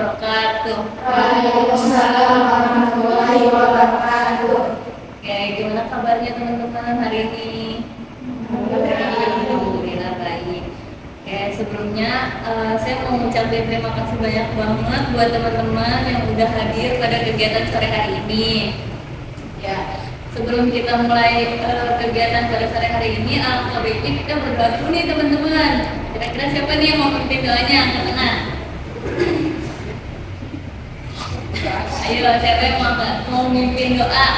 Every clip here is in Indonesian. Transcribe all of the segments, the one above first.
wabarakatuh. Waalaikumsalam warahmatullahi wabarakatuh. Oke, gimana kabarnya teman-teman hari ini? Alhamdulillah baik. Oke, sebelumnya saya mau mengucapkan terima kasih banyak banget buat teman-teman yang udah hadir pada kegiatan sore hari ini. Ya, sebelum kita mulai kegiatan pada sore hari ini, alangkah baiknya kita berdoa dulu nih teman-teman. Kira-kira siapa nih yang mau pimpin doanya? Angkat tangan. Ayo, siapa yang mau mimpin doa?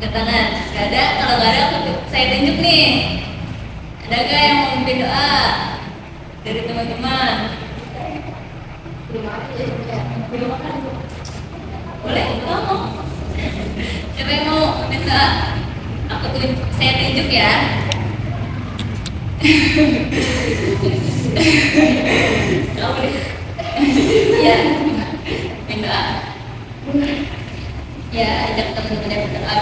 Angkat tangan. Gak ada? Kalau gak ada, saya tunjuk nih. Ada gak yang mau mimpin doa dari teman-teman? Belum makan. Boleh? Kamu? Siapa yang mau minta? Saya tunjuk ya. Kamu deh. Ya. Doa. Ya, ajak teman-teman yang berdoa.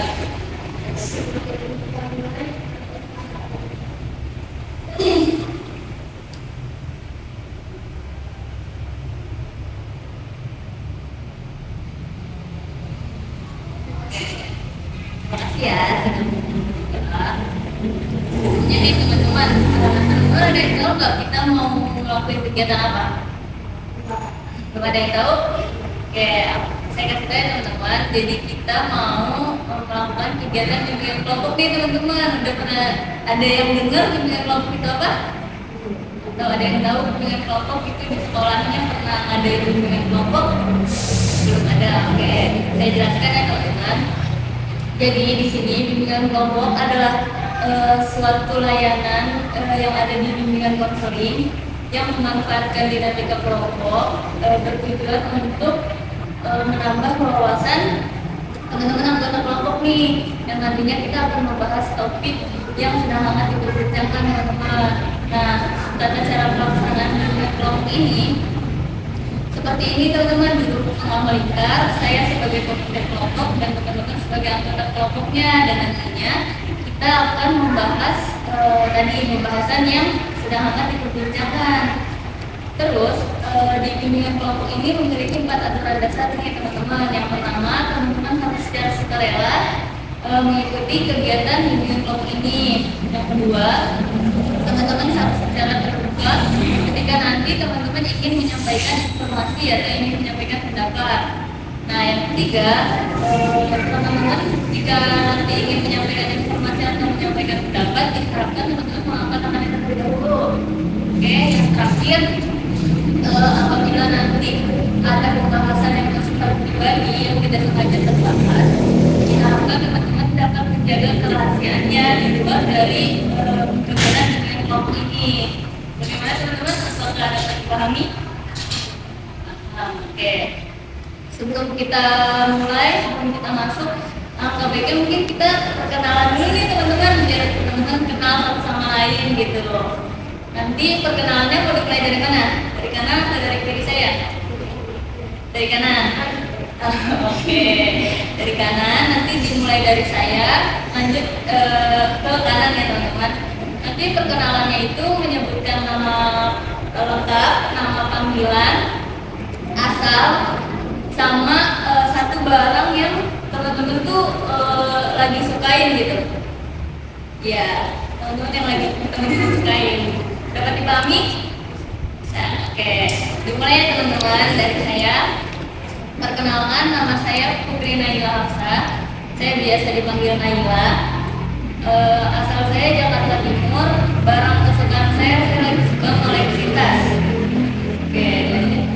Terima kasih ya sudah berdoa. Jadi teman-teman, ada yang tahu nggak kita mau ngelakuin kegiatan apa? Belum ada yang tahu? Oke, saya kasih tahu ya teman-teman. Jadi kita mau melakukan kegiatan bimbingan kelompok nih teman-teman. Udah pernah ada yang dengar bimbingan kelompok itu apa? Atau ada yang tahu bimbingan kelompok itu di sekolahnya pernah ada bimbingan kelompok? Belum ada. Oke, saya jelaskan ya teman-teman. Jadi di sini bimbingan kelompok adalah suatu layanan yang ada di bimbingan konseling yang memanfaatkan dinamika kelompok bertujuan untuk menambah wawasan teman-teman anggota kelompok nih, yang nantinya kita akan membahas topik yang sedang hangat diperbincangkan teman-teman. Nah, tata cara pelaksanaan bimbingan kelompok ini seperti ini teman-teman, duduk bersama melingkar, saya sebagai pemimpin kelompok dan teman-teman sebagai anggota kelompoknya, dan nantinya kita akan membahas pembahasan yang sedang akan diperbincangkan. Terus di bimbingan kelompok ini memiliki 4 aturan dasar nih teman-teman. Yang pertama, teman-teman harus secara sukarela mengikuti kegiatan bimbingan kelompok ini. Yang kedua, teman-teman harus secara terbuka ketika nanti teman-teman ingin menyampaikan informasi atau ingin menyampaikan pendapat. Nah, yang ketiga, teman-teman jika nanti ingin menyampaikan informasi atau menyampaikan pendapat, diharapkan teman-teman mengangkat tangannya terlebih dahulu. Oke, yang terakhir, apabila nanti ada pembahasan yang bersifat pribadi yang tidak sengaja terbahas, diharapkan teman-teman dapat menjaga kerahasiaannya di luar dari kegiatan dengan kelompok ini. Bagaimana teman-teman? Apakah dapat dipahami? Oke. Sebelum kita mulai, sebelum kita masuk, angka baiknya mungkin kita perkenalan dulu nih teman-teman, biar teman-teman kenal satu sama lain gitu loh. Nanti perkenalannya mau dimulai dari mana? Dari kanan atau dari kiri saya? Dari kanan. Oke. Dari kanan, nanti dimulai dari saya, lanjut ke kanan ya teman-teman. Nanti perkenalannya itu menyebutkan nama lengkap, nama panggilan, asal, sama satu barang yang teman-teman tuh lagi sukain gitu. Ya, teman-teman yang lagi teman-teman sukain. Dapat dipahami? Bisa. Oke, dimulai ya teman-teman dari saya. Perkenalkan, nama saya Putri Naila Hafsa. Saya biasa dipanggil Naila. Asal saya Jakarta Timur. Barang kesukaan saya lagi suka koleksi tas. Oke, lanjut.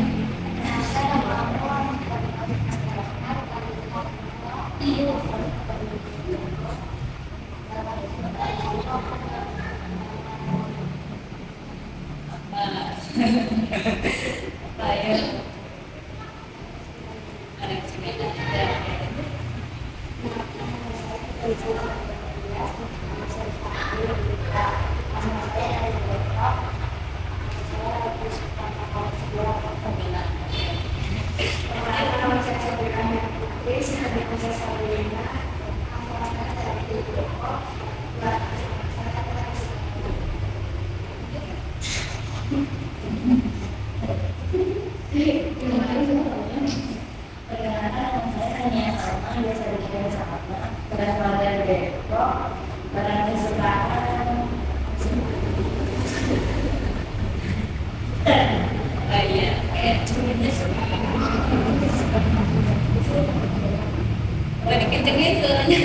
Boleh dikencengin suaranya.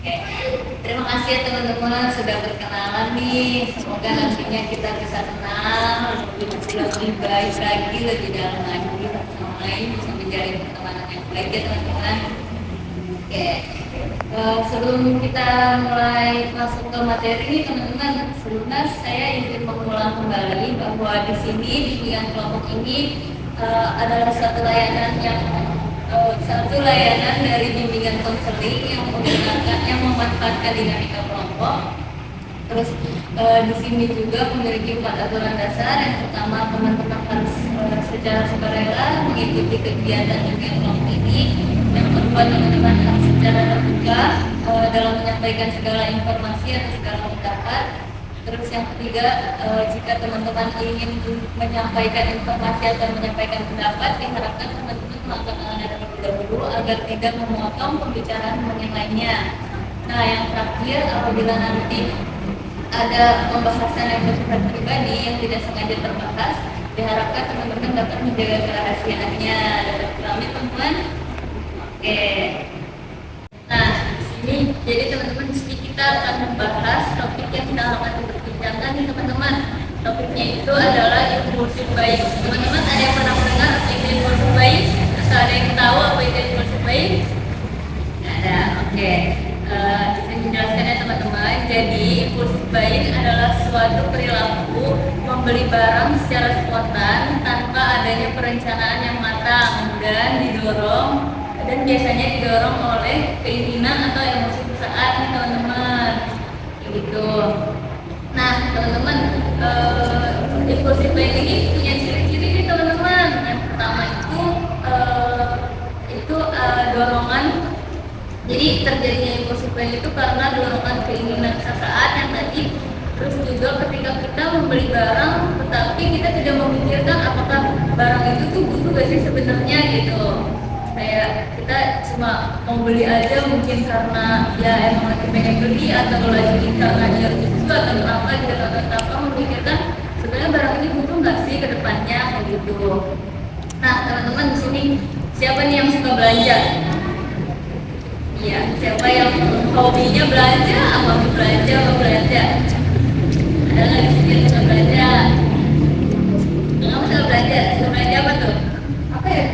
Oke, terima kasih ya teman-teman sudah berkenalan nih. Semoga nantinya kita bisa kenal lebih baik lagi, lebih dalam lagi satu sama lain, bisa menjalin pertemanan yang baik ya teman-teman. Oke, sebelum kita mulai masuk ke materi nih teman-teman, sebelumnya saya izin mengulang kembali bahwa di sini di bimbingan kelompok ini adalah suatu layanan dari bimbingan konseling yang memanfaatkan dinamika kelompok. Terus di sini juga memiliki 4 aturan dasar. Yang pertama, teman-teman harus secara sukarela mengikuti kegiatan bimbingan kelompok ini. Yang kedua, teman-teman harus secara terbuka dalam menyampaikan segala informasi atau segala pendapat. Terus yang ketiga, jika teman-teman ingin menyampaikan informasi atau menyampaikan pendapat, diharapkan teman-teman melakukan terlebih dahulu agar tidak memotong pembicaraan yang lainnya. Nah, yang terakhir, apabila nanti ada pembahasan yang bersifat pribadi yang tidak sengaja terbahas, diharapkan teman-teman dapat menjaga kerahasiaannya. Dapat pahami teman-teman? Oke. Nah, di sini jadi teman-teman di sini kita akan membahas topik yang sedang akan diperbincangkan nih teman-teman. Topiknya itu adalah impulsif buying. Teman-teman ada yang pernah mendengar apa itu impulsif buying? Atau ada yang tahu apa itu impulsif buying? Nggak ada. Oke. Saya menjelaskan ya teman-teman. Jadi impulsif buying adalah suatu perilaku membeli barang secara spontan tanpa adanya perencanaan yang matang dan biasanya didorong oleh keinginan atau emosi sesaat nih teman-teman. Gitu. Nah teman-teman, impulsif buying ini punya ciri-ciri nih teman-teman. Yang pertama itu dorongan. Jadi terjadinya impulsif buying itu karena dorongan keinginan sesaat yang tadi. Terus juga ketika kita membeli barang, tetapi kita tidak memikirkan apakah barang itu tuh butuh gak sih sebenarnya gitu. Kayak kita cuma mau beli aja mungkin karena ya emang lagi pengen beli atau lagi karena nyari itu atau kenapa gitu atau tanpa memikirkan sebenarnya barang ini butuh nggak sih ke depannya kayak gitu. Nah teman-teman di sini siapa nih yang suka belanja? Iya, siapa yang hobinya belanja? Apa belanja? Ada nggak di sini yang suka belanja? Kamu suka belanja? Suka belanja apa tuh? Apa ya?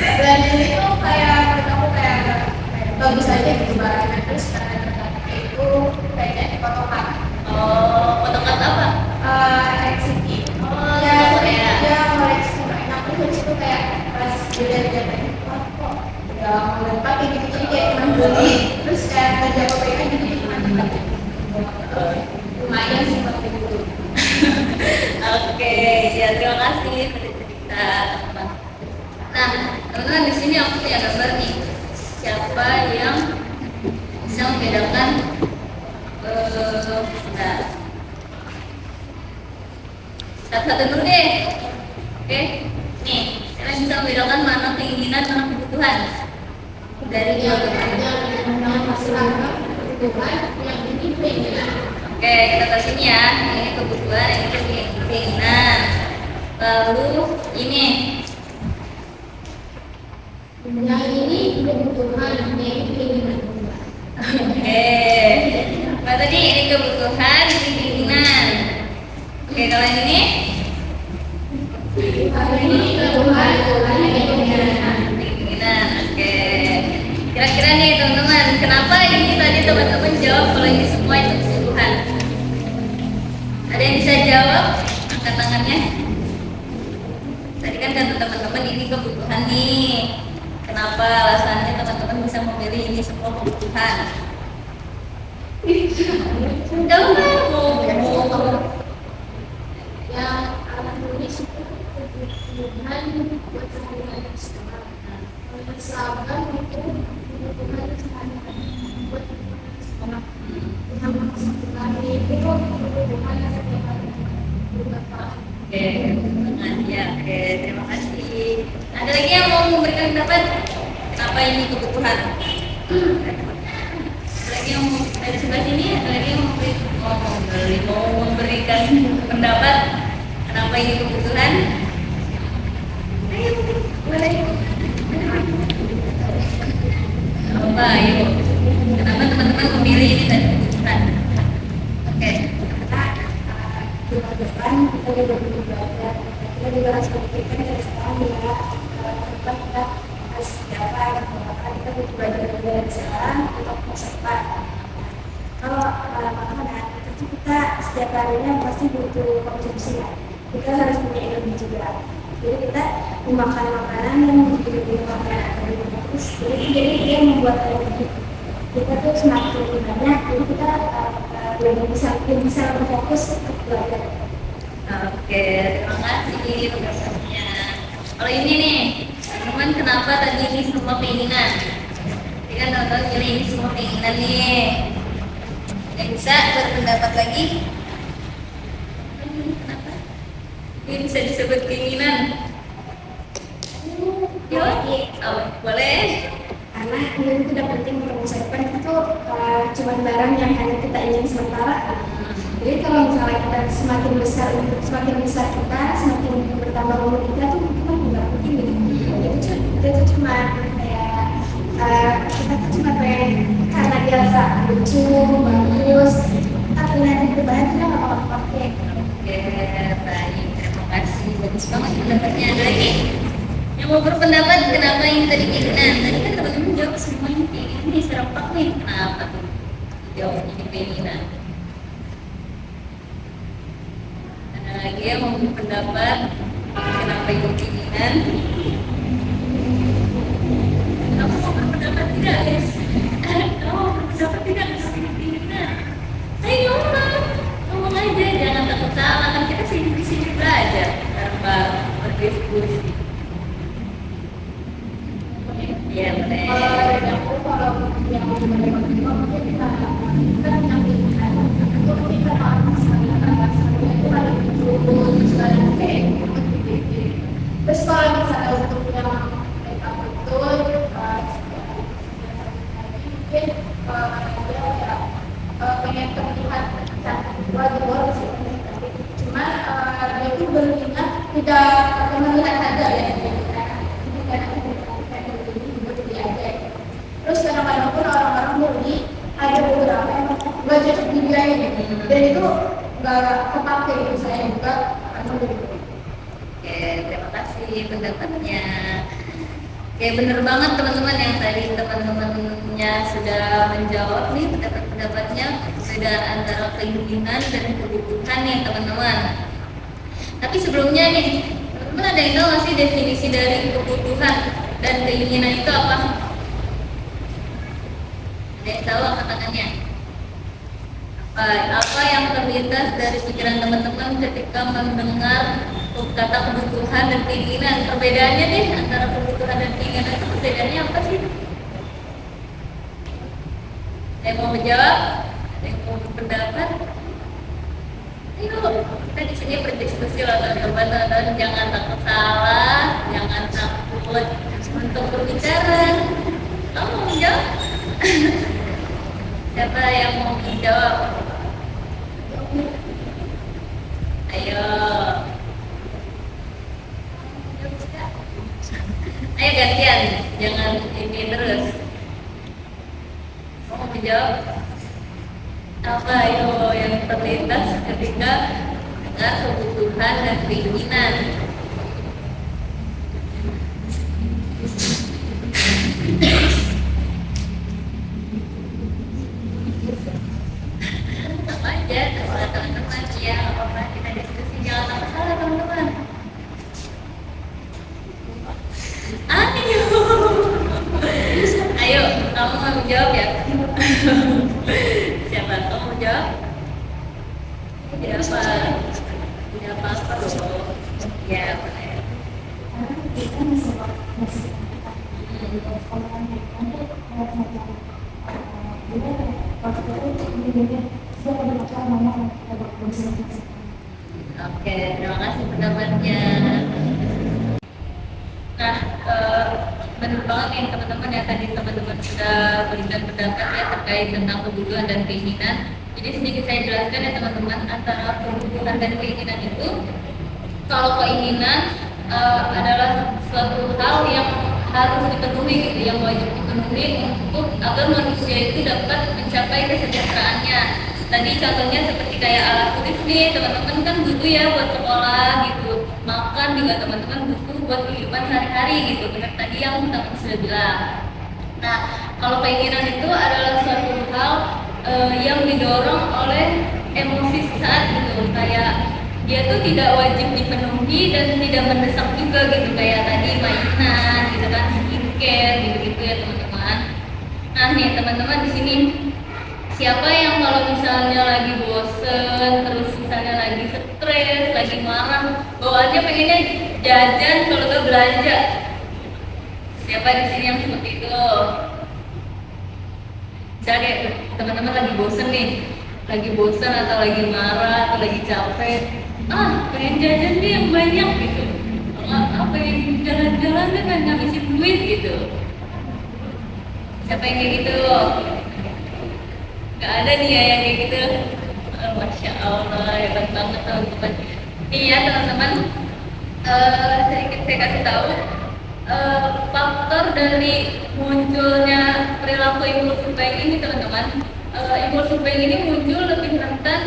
Belanja itu kayak menurut aku kayak bagus aja gitu barangnya, terus karena itu kayaknya dipotokan. Oh, potongan apa? Eksiki. Oh, Ya, Korea. ya koleksi enak tuh dari situ kayak pas dilihat-lihat kok udah mulai pakai gitu jadi kayak cuma beli terus kayak kerja PPK gitu cuma lumayan sih pakai gitu. Oke, ya terima kasih cerita. Nah, teman-teman di sini aku punya gambar nih. Siapa yang bisa membedakan? Nah, satu-satu dulu deh. Oke, nih, siapa yang bisa membedakan mana keinginan, mana kebutuhan? Dari dua gambar. Oke, kita ke sini ya. Ini kebutuhan, ini keinginan. Lalu ini. Yang ini kebutuhan, yang ini keinginan. Oke. Nah tadi ini kebutuhan, ini keinginan. Oke, kalau yang ini? Ini kebutuhan, ini keinginan. Keinginan. Oke. Kira-kira nih teman-teman, kenapa ini tadi teman-teman jawab kalau ini semua itu kebutuhan? Ada yang bisa jawab? Angkat tangannya. Tadi kan kata teman-teman ini kebutuhan nih. Kenapa alasannya teman-teman bisa memilih ini semua kebutuhan? Enggak mau yang anak tulis itu kebutuhan buat sehari-hari sekarang. Kalau seragam itu kebutuhan sehari-hari buat sekolah. Sama sekali itu kebutuhan setiap hari. Oke, ya, oke, terima kasih. Ada lagi yang mau memberikan pendapat? Kenapa ini kebutuhan? Ada lagi yang mau dari sebelah sini? Ada lagi yang mau memberikan pendapat? Kenapa ini kebutuhan? Ayo, boleh. Apa, ayo. Kenapa teman-teman memilih ini tadi kebutuhan? Oke. Ke depan kita juga butuh belajar, kita juga harus memikirkan dari sekarang ya, kita harus siapa kita butuh belajar dari sekarang untuk masa depan. Kalau makanan itu kita setiap harinya pasti butuh konsumsi, kita harus punya energi juga. Jadi kita memakan makanan yang memiliki makanan yang bagus, jadi dia membuat energi kita tuh semakin banyak, jadi kita lebih bisa berfokus untuk belajar. Oke, terima kasih pendapat-nya. Kalau ini nih, teman kenapa tadi ini semua keinginan? Jadi kan teman-teman pilih ini semua keinginan nih. Yang bisa berpendapat lagi? Kenapa? Ini bisa disebut keinginan? Oh, boleh. Karena ini itu udah penting untuk masa depan itu cuma barang yang hanya kita ingin sementara. Jadi kalau misalnya kita semakin besar kita, semakin bertambah umur kita tuh kita nggak penting gitu. Itu cuma kayak kita tuh cuma pengen karena dia rasa lucu, bagus, tapi nanti kedepannya kita nggak bakal pakai. Oke, baik. Terima kasih. Bagus banget pendapatnya. Ada lagi yang mau berpendapat kenapa ini tadi keinginan? Tadi kan teman-teman jawab semuanya keinginan nih, serempak nih. Kenapa tuh? Jawabnya ini keinginan. Ada lagi yang mau berpendapat kenapa ini keinginan? Kamu mau berpendapat tidak, guys? Kamu mau berpendapat tidak kenapa ini keinginan? Ayo ngomong aja, jangan takut salah, kan kita di sini belajar tanpa berdiskusi. Iya, boleh. Kalau yang mau mungkin kita kan yang pilihan itu kita itu ada terus kalau misalnya untuk yang mereka betul mungkin dia pengen terlihat cantik wajah sih, cuma dia itu berminat tidak melihat saja ya, terus kadang-kadang pun orang-orang beli ada beberapa yang gak cocok di dia ini, dan itu gak kepake gitu, saya juga Oke, terima kasih pendapatnya. Oke, bener banget teman-teman yang tadi teman-temannya sudah menjawab nih pendapat-pendapatnya, perbedaan antara keinginan dan kebutuhan nih teman-teman. Tapi sebelumnya nih, teman-teman ada yang tahu nggak sih definisi dari kebutuhan dan keinginan itu apa? Ada yang tahu angkat-angkatnya? Apa yang terlintas dari pikiran teman-teman ketika mendengar kata kebutuhan dan keinginan? Perbedaannya deh antara kebutuhan dan keinginan itu perbedaannya apa sih? Ada yang mau menjawab? Ada yang mau berpendapat? Ayo, kita di sini berdiskusi loh teman-teman. Jangan takut salah, jangan takut untuk berbicara. Kamu mau menjawab? Siapa yang mau menjawab? Ayo. Ayo gantian, jangan ini terus. Mau menjawab? Apa ayo yang terlintas ketika dengar kebutuhan dan keinginan? Apa aja terserah teman-teman ya, apa kita diskusi, jangan takut salah teman-teman. Ayo, ayo, kamu mau jawab ya? Siapa kamu mau jawab? Tidak apa, tidak apa-apa loh. Ya, boleh. Karena kita masih kalau Oke, terima kasih pendapatnya. Nah, benar banget nih teman-teman ya, tadi teman-teman sudah berikan pendapat ya terkait tentang kebutuhan dan keinginan. Jadi sedikit saya jelaskan ya teman-teman, antara kebutuhan dan keinginan itu, kalau keinginan adalah suatu hal yang harus dipenuhi gitu, yang wajib dipenuhi untuk agar manusia itu dapat mencapai kesejahteraannya. Tadi contohnya seperti kayak alat tulis nih, teman-teman kan butuh ya buat sekolah gitu, makan juga teman-teman butuh buat kehidupan sehari-hari gitu, benar tadi yang teman-teman sudah bilang. Nah, kalau keinginan itu adalah suatu hal yang didorong oleh emosi saat gitu, kayak dia tuh tidak wajib dipenuhi dan tidak mendesak juga gitu, kayak tadi mainan gitu kan, skincare gitu-gitu ya teman-teman. Nah nih teman-teman, di sini siapa yang kalau misalnya lagi bosen, terus misalnya lagi stres, lagi marah, bawaannya pengennya jajan kalau nggak belanja? Siapa di sini yang seperti itu? Misalnya teman-teman lagi bosen nih, lagi bosen atau lagi marah atau lagi capek, pengen jajan nih yang banyak gitu, pengen jalan-jalan deh, pengen ngabisin duit gitu. Siapa yang kayak gitu? Gak ada nih ya yang kayak gitu. Masya Allah, hebat banget teman-teman. Nih ya teman-teman, sedikit saya kasih tahu faktor dari munculnya perilaku impulsif buying ini teman-teman. Impulsif buying ini muncul lebih rentan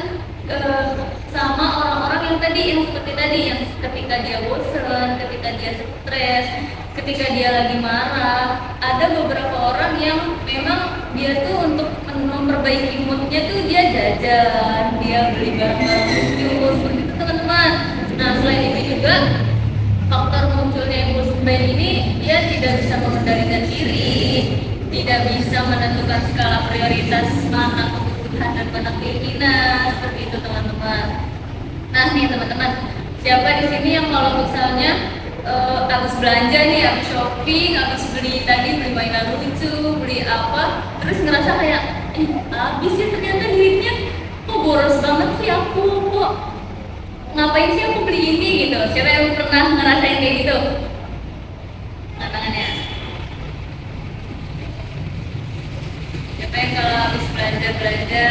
sama orang-orang yang tadi, yang seperti tadi, yang ketika dia bosan, ketika dia stres, ketika dia lagi marah. Ada beberapa orang yang memang dia tuh untuk memperbaiki moodnya tuh dia jajan, dia beli barang lucu, seperti itu teman-teman. Nah selain itu juga faktor munculnya impulsif buying ini, dia tidak bisa mengendalikan diri, tidak bisa menentukan skala prioritas mana kebutuhan dan mana keinginan, seperti itu teman-teman. Nah nih teman-teman, siapa di sini yang kalau misalnya habis belanja nih, habis shopping, habis beli tadi, beli mainan lucu, beli apa, terus ngerasa kayak habis ya ternyata duitnya, kok boros banget sih aku, kok ngapain sih aku beli ini gitu. Siapa yang pernah ngerasain kayak gitu? Tangannya. Siapa yang kalau habis belanja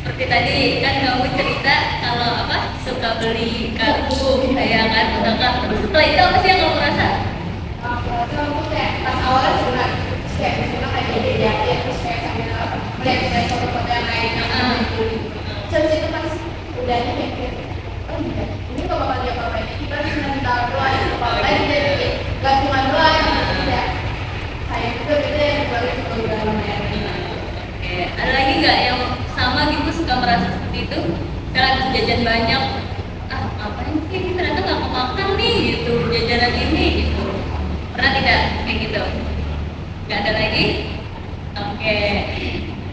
seperti tadi kan kamu cerita kalau apa suka beli kartu kayak kan, terus setelah itu apa sih yang kamu merasa? Aku kayak pas awalnya suka, kayak misalnya kayak jadi terus kayak sambil melihat foto-foto yang lainnya terus itu pas udahnya kayak ini kok bakal diapa-apain, kita cuma minta doa yang apa-apain, jadi gantungan doa yang tidak kayak gitu yang baru itu udah lumayan. Oke, ada lagi nggak yang sama gitu suka merasa seperti itu? Saya habis jajan banyak, ngapain sih ini, ternyata nggak kemakan nih gitu, jajanan ini gitu. Pernah tidak kayak gitu? Nggak ada lagi? Oke,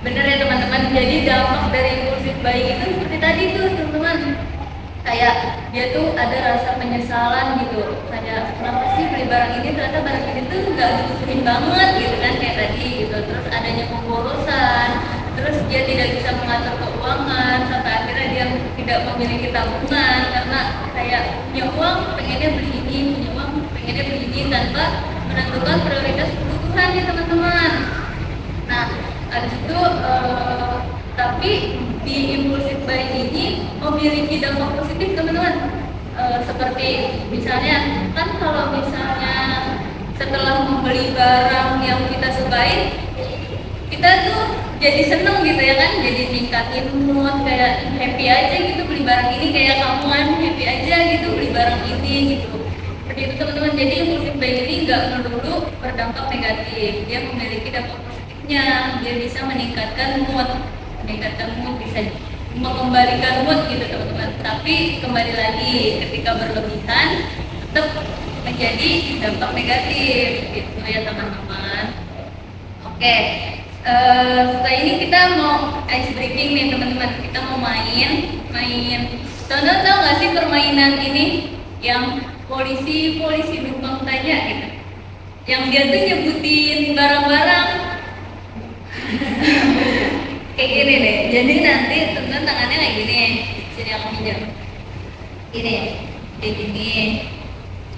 bener ya teman-teman. Jadi dampak dari impulsif buying itu seperti tadi tuh teman-teman, kayak dia tuh ada rasa penyesalan gitu, kayak kenapa sih beli barang ini, ternyata barang ini tuh nggak dibutuhin banget gitu kan, kayak tadi gitu. Terus adanya pemborosan, terus dia tidak bisa mengatur keuangan, sampai akhirnya dia tidak memiliki tabungan karena kayak punya uang pengennya beli ini, punya uang pengennya beli ini, tanpa menentukan prioritas kebutuhan ya teman-teman. Nah habis itu tapi di impulsif buying ini memiliki dampak positif teman-teman. Seperti misalnya kan kalau misalnya setelah membeli barang yang kita sukai, kita tuh jadi seneng gitu ya kan, jadi ningkatin mood, kayak happy aja gitu beli barang ini, kayak kamu kan happy aja gitu beli barang ini gitu. Seperti itu teman-teman. Jadi impulsif buying ini nggak melulu berdampak negatif, dia memiliki dampak positifnya, dia bisa meningkatkan mood, bisa mengembalikan mood gitu teman-teman. Tapi kembali lagi, ketika berlebihan tetap jadi dampak negatif gitu ya teman-teman. Oke, setelah ini kita mau ice breaking nih teman-teman. Kita mau main. Teman-teman tahu nggak sih permainan ini yang polisi numpang tanya gitu? Yang dia tuh nyebutin barang-barang kayak gini deh. Jadi nanti teman-teman tangannya kayak gini. Sini aku pinjam. Gini, kayak gini.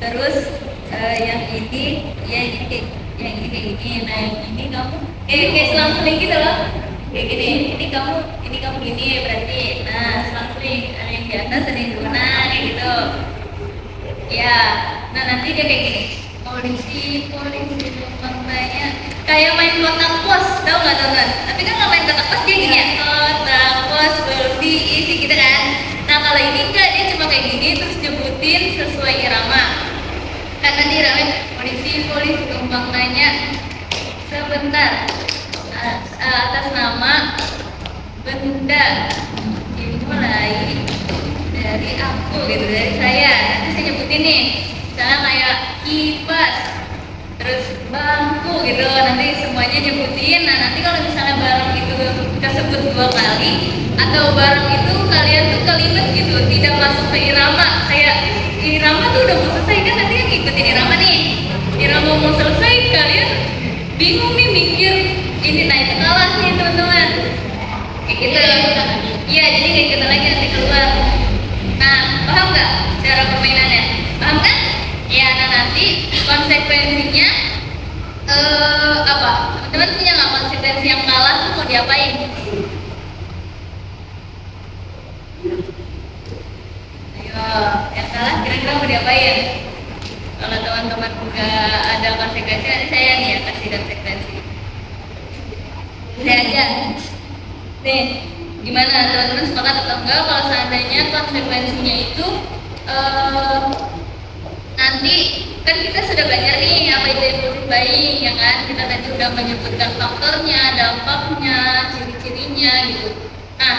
Terus yang ini, ya ini kayak yang ini kayak gini. Nah yang ini kamu kayak selang-seling gitu loh. Kayak gini. Ini kamu gini berarti. Nah selang-seling ada yang di atas, ada yang di bawah. Nah kayak gitu. Ya. Nah nanti dia kayak gini. Polisi numpang tanya. Kayak main kotak pos, tahu nggak teman? Tapi kan kalau main kotak pos dia gini ya. Kotak pos belum diisi gitu kan. Nah kalau ini enggak, dia cuma kayak gini terus nyebutin sesuai irama. Kan nanti irama polisi numpang tanya sebentar atas nama benda dimulai dari aku gitu, dari saya. Nanti saya nyebutin nih, misalnya kayak kipas, terus bangku gitu, nanti semuanya nyebutin. Nah nanti kalau misalnya barang itu kesebut 2 kali atau barang itu kalian tuh kelibet gitu, tidak masuk ke irama, kayak irama tuh udah mau selesai kan, nanti yang ngikutin irama nih, irama mau selesai kalian bingung nih mikir ini, nah itu kalah nih teman-teman. Kayak gitu. Iya, jadi kayak gitu lagi nanti keluar. Nah paham nggak cara permainannya? Paham kan? Ya, nah nanti konsekuensinya apa? Teman-teman punya nggak konsekuensi yang kalah tuh mau diapain? Ayo, yang kalah kira-kira mau diapain? Kalau teman-teman nggak ada konsekuensi, nanti saya nih yang kasih konsekuensi. Saya aja. Nih, gimana teman-teman sepakat atau enggak kalau seandainya konsekuensinya itu nanti kan kita sudah belajar nih apa itu impulsif buying ya kan, kita tadi sudah menyebutkan faktornya, dampaknya, ciri-cirinya gitu. Nah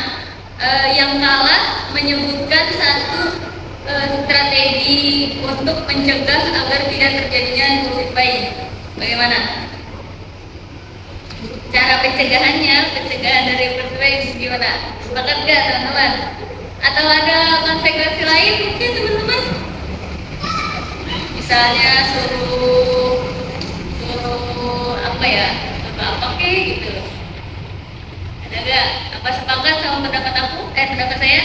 yang kalah menyebutkan satu strategi untuk mencegah agar tidak terjadinya impulsif buying. Bagaimana cara pencegahan dari impulsif buying gimana? Sepakat gak teman-teman? Atau ada konsekuensi lain mungkin teman-teman? Misalnya suruh apa ya, apa kayak gitu. Ada gak? Apa sepakat sama pendapat aku? Pendapat saya?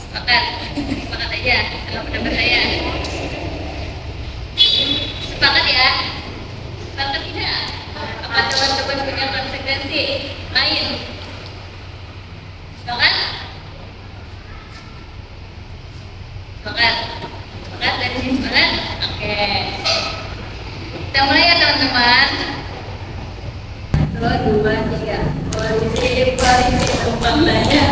Sepakat aja sama pendapat saya. Sepakat ya? Sepakat tidak? Apa teman-teman punya konsekuensi lain? Sepakat? Sepakat? Sepakat dari sini sepakat? Oke. Kita mulai ya teman-teman. 1, 2, 3. Polisi numpang tanya.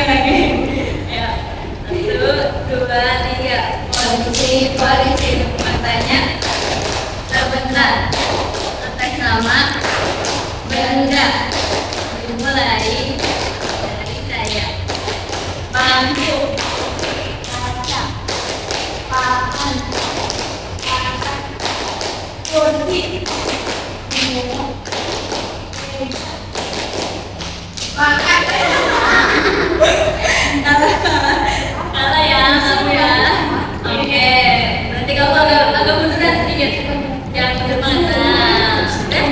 Lagi. Ya. 1, 2, 3. Polisi numpang tanya. Sebentar. Atas nama benda dimulai dari saya. Bangku, kaca, papan, kursi, makan. Kalah ya, kamu ya. Oke, berarti kamu agak munduran sedikit. Jangan mundur banget. Nah, sudah.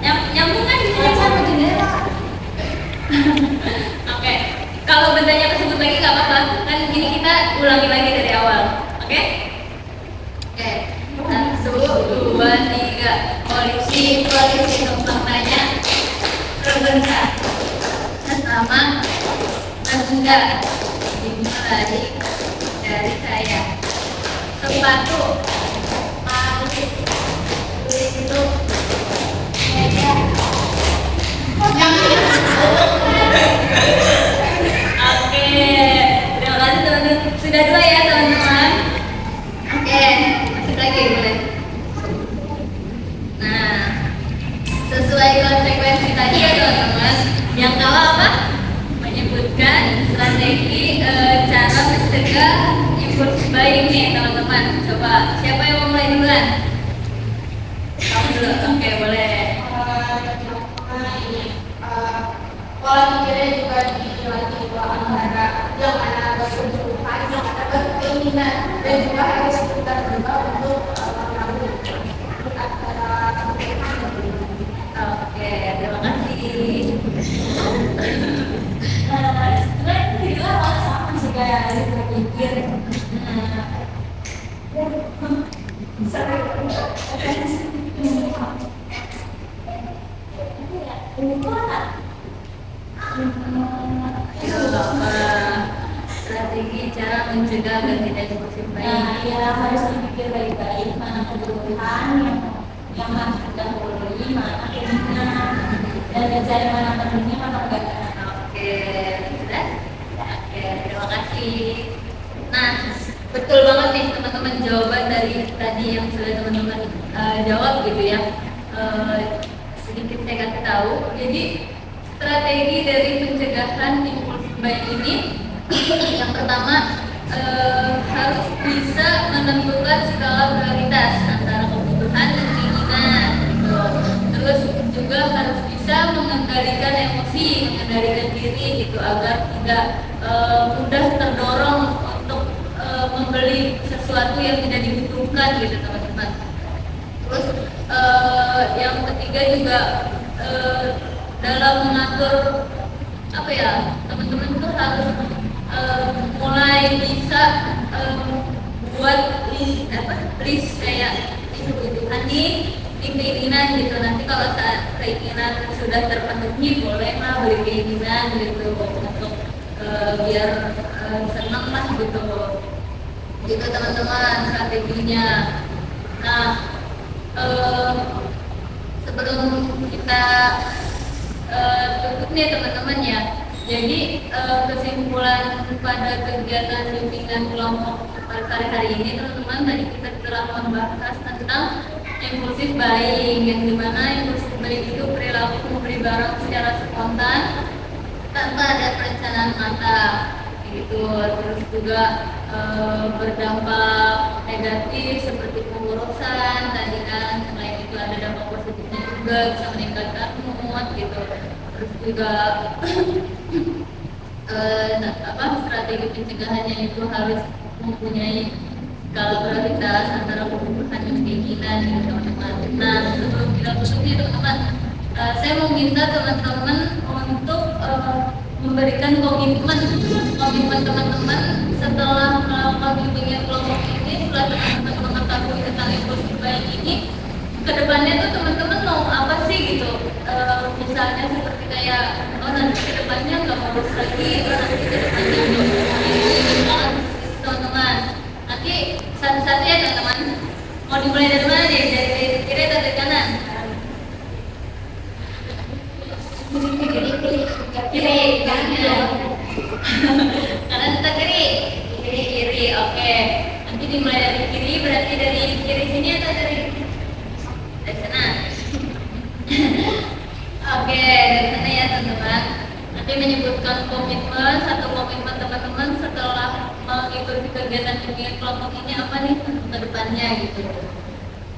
Nyambung kan? Sama jendela. Oke, kalau bendanya kesebut lagi nggak apa-apa. Kan ini kita ulangi lagi dari awal. Oke? Oke. 1, 2, 3. Polisi numpang tanya. Sebentar. Pertama, benda dimulai dari saya. Sepatu, palu, pintu, meja. Oke, terima kasih teman-teman. Sudah 2 ya teman-teman. Oke, masuk lagi boleh. Nah, sesuai konsekuensi tadi ya teman-teman. Yang kalah apa? Menyebutkan strategi cara mencegah impulse buying nih teman-teman. Coba siapa yang mau mulai duluan? Kamu dulu, oke boleh. Pola pikirnya juga dibagi dua antara yang mana berkebutuhan, yang mana berkeinginan, dan juga harus kita berubah untuk mengambil antara kebutuhan dan keinginan. Oke, terima kasih. Sebenarnya itu juga sama juga berpikir. Strategi cara mencegah agar tidak impulsif buying. Ya harus dipikir baik-baik mana kebutuhan yang harus kita dahului, mana keinginan, dan mencari mana pentingnya mana enggak. Oke, sudah? Oke, terima kasih. Nah, betul banget nih teman-teman jawaban dari tadi yang sudah teman-teman jawab gitu ya. Sedikit saya kasih tahu. Jadi strategi dari pencegahan impulsif buying ini yang pertama harus bisa menentukan skala prioritas antara kebutuhan dan keinginan gitu. Terus juga harus bisa mengendalikan emosi, mengendalikan diri gitu agar tidak mudah terdorong untuk membeli sesuatu yang tidak dibutuhkan gitu teman-teman. Terus yang ketiga juga dalam mengatur apa ya, teman-teman tuh harus mulai bisa buat list kayak kebutuhan nih, keinginan gitu. Nanti kalau saat keinginan sudah terpenuhi bolehlah beli keinginan gitu untuk biar senang lah gitu. Gitu teman-teman strateginya. Nah, sebelum kita tutup nih teman-teman ya. Jadi kesimpulan pada kegiatan bimbingan kelompok sore hari ini teman-teman, tadi kita telah membahas tentang impulsif buying, yang dimana impulsif buying itu perilaku membeli barang secara spontan tanpa ada perencanaan matang gitu. Terus juga berdampak negatif seperti pemborosan tadi kan. Selain itu ada dampak positifnya juga, bisa meningkatkan mood gitu. Terus juga strategi pencegahannya itu harus mempunyai skala prioritas antara kebutuhan dan keinginan gitu teman-teman. Nah, sebelum kita tutup nih teman-teman, saya mau minta teman-teman untuk memberikan komitmen teman-teman setelah melakukan bimbingan kelompok ini, setelah teman-teman mengetahui tentang impulsif buying ini, kedepannya tuh teman-teman mau apa sih gitu. Misalnya seperti kayak nanti kedepannya nggak mau lulus lagi, nanti kedepannya teman-teman. Nanti satu-satu ya teman-teman. Mau dimulai dari mana nih? Dari kiri atau dari kanan? Kiri, kanan. Kanan atau kiri? Kiri, oke. Nanti dimulai dari kiri, berarti dari kiri sini atau dari sana? Oke, dari sana ya teman-teman. Nanti menyebutkan komitmen, satu komitmen teman-teman setelah mengikuti kegiatan bimbingan kelompok ini apa nih ke depannya gitu.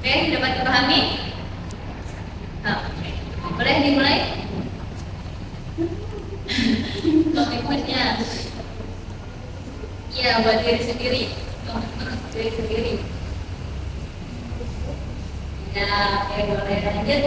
Oke, dapat dipahami? Nah, boleh dimulai? Komitmennya. Iya, buat diri sendiri. Komitmen untuk diri sendiri. Ya, oke, boleh lanjut.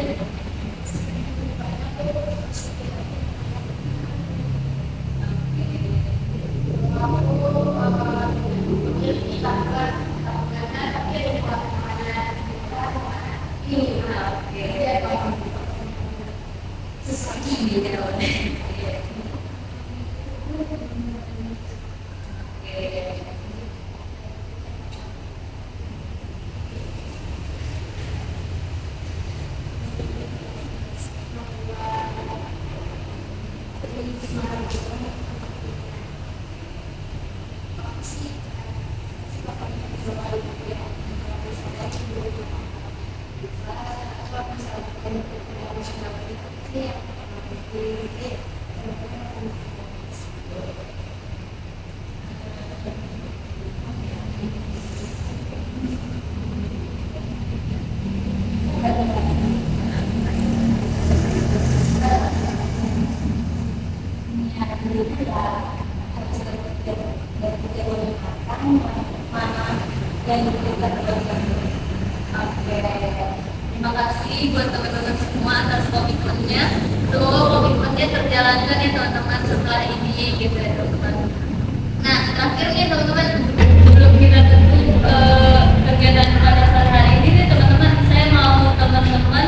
mana yang dibutuhkan teman-teman. Oke, terima kasih buat teman-teman semua atas komitmennya. Semoga komitmennya terjalankan ya teman-teman setelah ini gitu ya teman-teman. Nah, terakhir nih teman-teman, sebelum kita tutup kegiatan pada sore hari ini nih teman-teman, saya mau teman-teman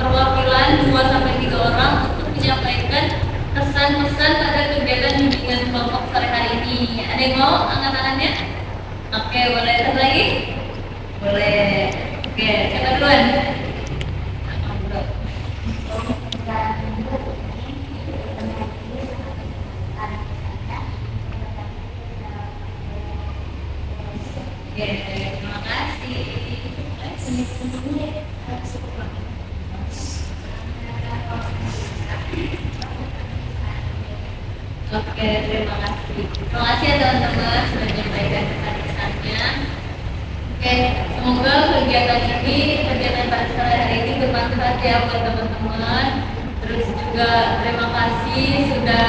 perwakilan 2-3 orang untuk menyampaikan pesan-pesan pada kegiatan bimbingan kelompok sore hari ini. Ada yang mau angkat tangannya? Oke, boleh satu lagi? Boleh. Oke, siapa duluan? Oke, terima kasih. Oke, terima kasih. Terima kasih ya teman-teman sudah menyampaikan pesan-pesannya. Oke, semoga kegiatan pada sore hari ini bermanfaat ya buat teman-teman. Terus juga terima kasih sudah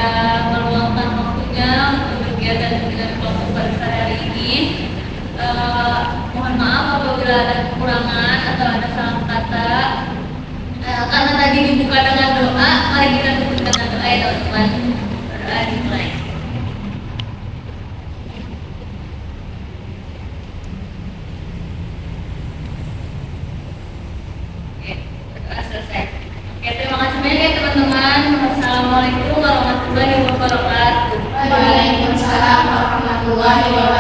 meluangkan waktunya untuk kegiatan dengan kelompok pada sore hari ini. Mohon maaf apabila ada kekurangan atau ada salah kata. Karena tadi dibuka dengan doa, mari kita tutup dengan doa ya teman-teman. Berdoa dimulai. Oke, berdoa selesai. Oke, terima kasih banyak ya teman-teman. Wassalamualaikum warahmatullahi wabarakatuh. Waalaikumsalam warahmatullahi wabarakatuh.